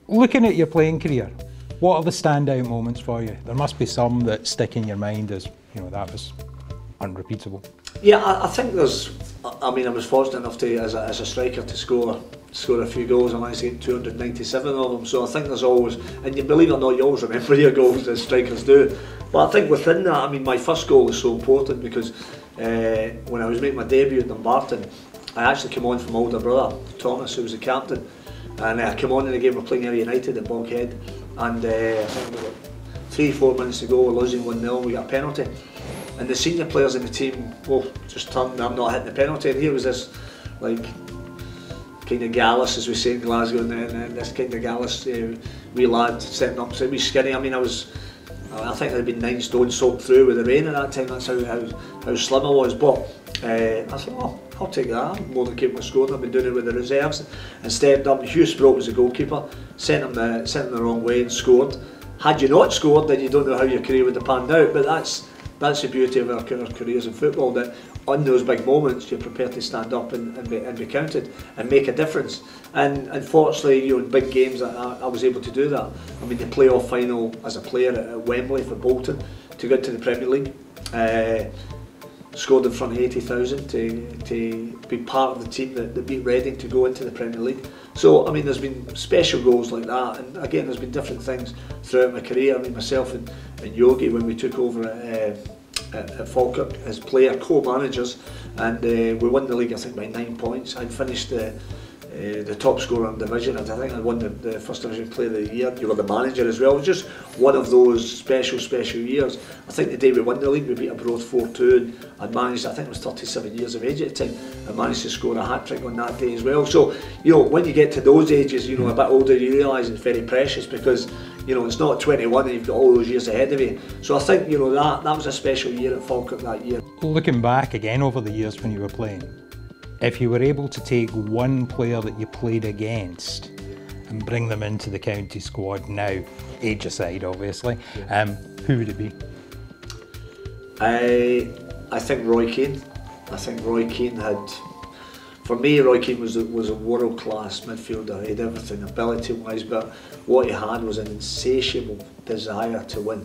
Looking at your playing career, what are the standout moments for you? There must be some that stick in your mind as, you know, that was unrepeatable. Yeah, I think there's. I mean, I was fortunate enough to, as a striker, to score a few goals. I managed to get 297 of them. So I think there's always, and you believe it or not, you always remember your goals as strikers do. But I think within that, I mean, my first goal was so important because when I was making my debut at Dumbarton, I actually came on from my older brother Thomas, who was the captain, and I came on in a game of playing Ayr United at Boghead, and I think we got 3-4 minutes to go, we're losing 1-0, we got a penalty. And the senior players in the team, well, just turned, I'm not hitting the penalty, and here was this, like, kind of gallus, as we say in Glasgow, and this kind of gallus wee lad setting up, so wee skinny. I mean, I think I'd been 9 stone soaked through with the rain at that time. That's how slim I was. But I thought, oh, I'll take that. I'm more than capable of scoring. I've been doing it with the reserves and stepped up. Hugh Sproat was the goalkeeper, sent him the wrong way and scored. Had you not scored, then you don't know how your career would have panned out. But that's the beauty of our careers in football, that on those big moments you're prepared to stand up and be counted and make a difference. And unfortunately, you know, in big games I was able to do that. I mean, the playoff final as a player at Wembley for Bolton to go into the Premier League, scored in front of 80,000 to be part of the team that beat Reading to go into the Premier League. So I mean, there's been special goals like that, and again, there's been different things throughout my career. I mean, myself and Yogi, when we took over at Falkirk as player co-managers, and we won the league, I think, by 9 points. I'd finished the top scorer in the division, and I think I won the first division player of the year. You were the manager as well. It was just one of those special years. I think the day we won the league, we beat Arbroath 4-2, and I'd managed, I think I was 37 years of age at the time, I managed to score a hat-trick on that day as well. So, you know, when you get to those ages, you know, a bit older, you realise it's very precious, because, you know, it's not 21 and you've got all those years ahead of you. So I think, you know, that was a special year at Falkirk that year. Looking back again over the years when you were playing, if you were able to take one player that you played against and bring them into the county squad now, age aside obviously, who would it be? I think Roy Keane. I think Roy Keane had, for me, Roy Keane was a world-class midfielder. He had everything, ability-wise, but what he had was an insatiable desire to win.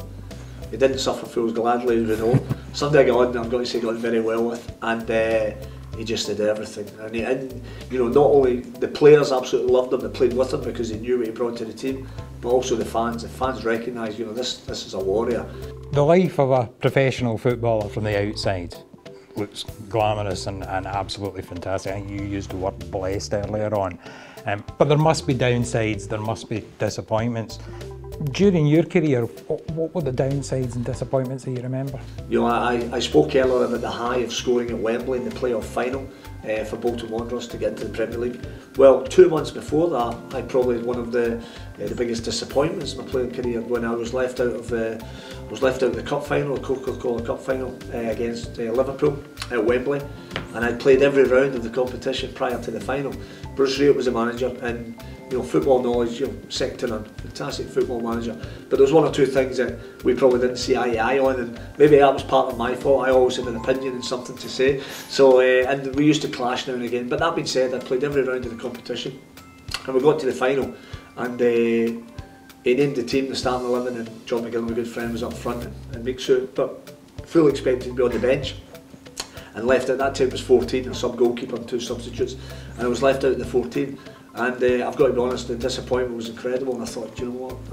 He didn't suffer fools gladly, as we know. Somebody I got on, I'm going to say, got very well with, and he just did everything. And you know, not only the players absolutely loved him, they played with him because they knew what he brought to the team, but also the fans. The fans recognised, you know, this is a warrior. The life of a professional footballer from the outside looks glamorous and absolutely fantastic. I think you used the word blessed earlier on. But there must be downsides, there must be disappointments. During your career, what were the downsides and disappointments that you remember? You know, I spoke earlier about the high of scoring at Wembley in the playoff final for Bolton Wanderers to get into the Premier League. Well, 2 months before that, I probably had one of the biggest disappointments in my playing career when I was left out of the cup final, the Coca-Cola Cup final against Liverpool at Wembley, and I'd played every round of the competition prior to the final. Bruce Rioch was the manager, and you know, football knowledge, you know, second to none, fantastic football manager. But there was one or two things that we probably didn't see eye to eye on, and maybe that was part of my fault. I always had an opinion and something to say. So, and we used to clash now and again. But that being said, I played every round of the competition, and we got to the final, and he named the team, the starting 11, and John McGill, my good friend, was up front and big suit, but full expected to be on the bench. And left at that time was 14, a sub-goalkeeper and 2 substitutes, and I was left out at the 14. And I've got to be honest, the disappointment was incredible, and I thought, do you know what,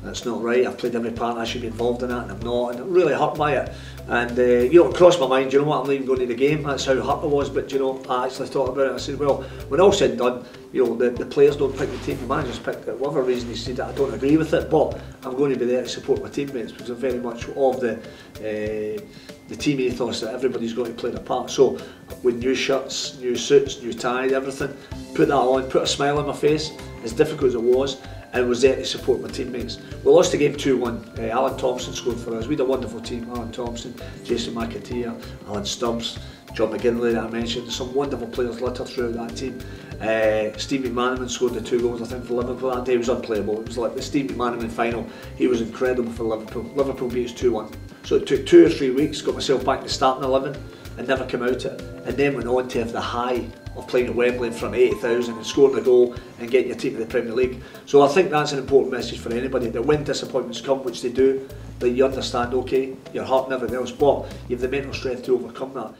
that's not right. I've played every part, I should be involved in that, and I'm not, and I'm really hurt by it. And you know, it crossed my mind, you know what, I'm not even going to the game. That's how hurt I was. But you know, I actually thought about it. I said, well, when all said and done, you know, the players don't pick the team, the managers pick it. Whatever reason he said that, I don't agree with it, but I'm going to be there to support my teammates, because I'm very much of the team ethos that everybody's got to play their part. So with new shirts, new suits, new ties, everything, put that on, put a smile on my face, as difficult as it was, and was there to support my teammates. We lost the game 2-1. Alan Thompson scored for us. We had a wonderful team: Alan Thompson, Jason McAteer, Alan Stubbs, John McGinley that I mentioned, some wonderful players littered throughout that team. Stevie McManaman scored the 2 goals I think for Liverpool that day. It was unplayable. It was like the Stevie McManaman final. He was incredible for Liverpool. Liverpool beat us 2-1. So it took 2 or 3 weeks, got myself back to starting 11 and never come out it. And then went on to have the high of playing at Wembley in front of 80,000 and scoring a goal and getting your team to the Premier League. So I think that's an important message for anybody, that when disappointments come, which they do, that you understand, okay, your heart and everything else, but you have the mental strength to overcome that.